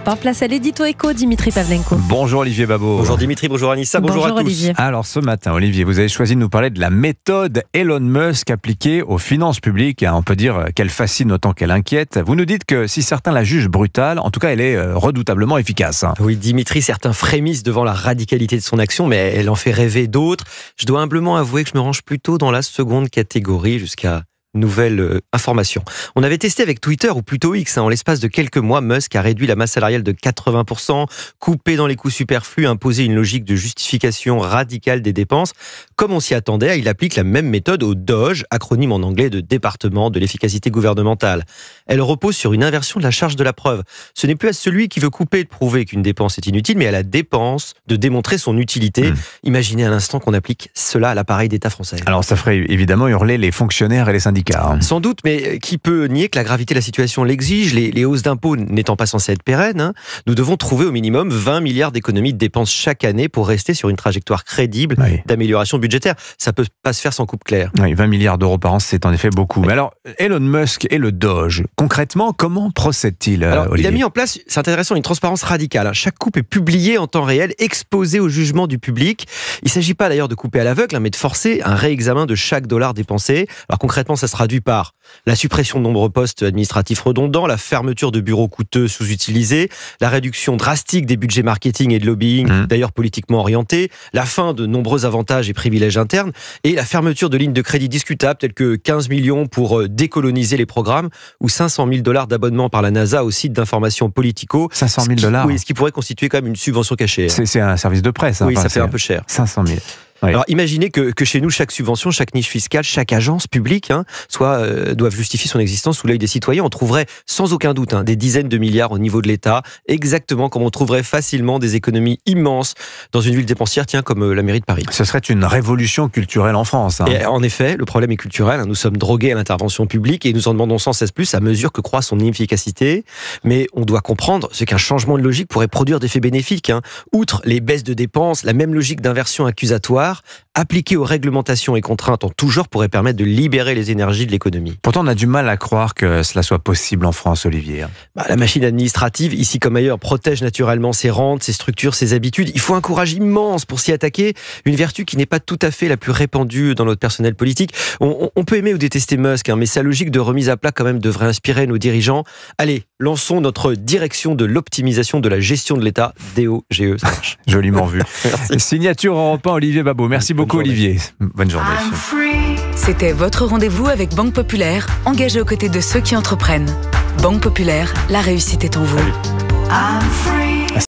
Europe 1. Place à l'édito éco, Dimitri Pavlenko. Bonjour Olivier Babot. Bonjour Dimitri, bonjour Anissa, bonjour à tous. Olivier. Alors ce matin, Olivier, vous avez choisi de nous parler de la méthode Elon Musk appliquée aux finances publiques. On peut dire qu'elle fascine autant qu'elle inquiète. Vous nous dites que si certains la jugent brutale, en tout cas elle est redoutablement efficace. Oui Dimitri, certains frémissent devant la radicalité de son action, mais elle en fait rêver d'autres. Je dois humblement avouer que je me range plutôt dans la seconde catégorie jusqu'à nouvelle information. On avait testé avec Twitter, ou plutôt X, en l'espace de quelques mois, Musk a réduit la masse salariale de 80%, coupé dans les coûts superflus, imposé une logique de justification radicale des dépenses. Comme on s'y attendait, il applique la même méthode au DOGE, acronyme en anglais de département de l'efficacité gouvernementale. Elle repose sur une inversion de la charge de la preuve. Ce n'est plus à celui qui veut couper de prouver qu'une dépense est inutile, mais à la dépense de démontrer son utilité. Imaginez à l'instant qu'on applique cela à l'appareil d'État français. Alors ça ferait évidemment hurler les fonctionnaires et les syndicats. Sans doute, mais qui peut nier que la gravité de la situation l'exige, les hausses d'impôts n'étant pas censées être pérennes, nous devons trouver au minimum 20 milliards d'économies de dépenses chaque année pour rester sur une trajectoire crédible d'amélioration budgétaire. Ça ne peut pas se faire sans coupe claire. Oui, 20 milliards d'euros par an, c'est en effet beaucoup. Mais alors, Elon Musk et le Doge, concrètement, comment procède-t-il, Olivier ? Il a mis en place, c'est intéressant, une transparence radicale. Chaque coupe est publiée en temps réel, exposée au jugement du public. Il ne s'agit pas d'ailleurs de couper à l'aveugle, mais de forcer un réexamen de chaque dollar dépensé. Alors concrètement, ça se traduit par la suppression de nombreux postes administratifs redondants, la fermeture de bureaux coûteux sous-utilisés, la réduction drastique des budgets marketing et de lobbying, d'ailleurs politiquement orientés, la fin de nombreux avantages et privilèges internes, et la fermeture de lignes de crédit discutables telles que 15 millions pour décoloniser les programmes ou 500 000 $ d'abonnement par la NASA au site d'information politico. 500 000 $. Oui, ce qui pourrait constituer quand même une subvention cachée. C'est un service de presse. Oui, ça fait un peu cher. 500 000. Oui. Alors imaginez que chez nous, chaque subvention, chaque niche fiscale, chaque agence publique doivent justifier son existence sous l'œil des citoyens. On trouverait sans aucun doute des dizaines de milliards au niveau de l'État, exactement comme on trouverait facilement des économies immenses dans une ville dépensière comme la mairie de Paris. Ce serait une révolution culturelle en France. Et en effet, le problème est culturel. Nous sommes drogués à l'intervention publique et nous en demandons sans cesse plus à mesure que croît son inefficacité. Mais on doit comprendre ce qu'un changement de logique pourrait produire d'effets bénéfiques. Outre les baisses de dépenses, la même logique d'inversion accusatoire appliquée aux réglementations et contraintes en tout genre pourrait permettre de libérer les énergies de l'économie. Pourtant, on a du mal à croire que cela soit possible en France, Olivier. La machine administrative, ici comme ailleurs, protège naturellement ses rentes, ses structures, ses habitudes. Il faut un courage immense pour s'y attaquer, une vertu qui n'est pas tout à fait la plus répandue dans notre personnel politique. On peut aimer ou détester Musk, mais sa logique de remise à plat quand même devrait inspirer nos dirigeants. Allez, lançons notre direction de l'optimisation de la gestion de l'État, DOGE, ça marche. Joliment vu. Merci. Signature Europe 1, Olivier Babot. Merci beaucoup, Olivier. Bonne journée. C'était votre rendez-vous avec Banque Populaire, engagé aux côtés de ceux qui entreprennent. Banque Populaire, la réussite est en vous.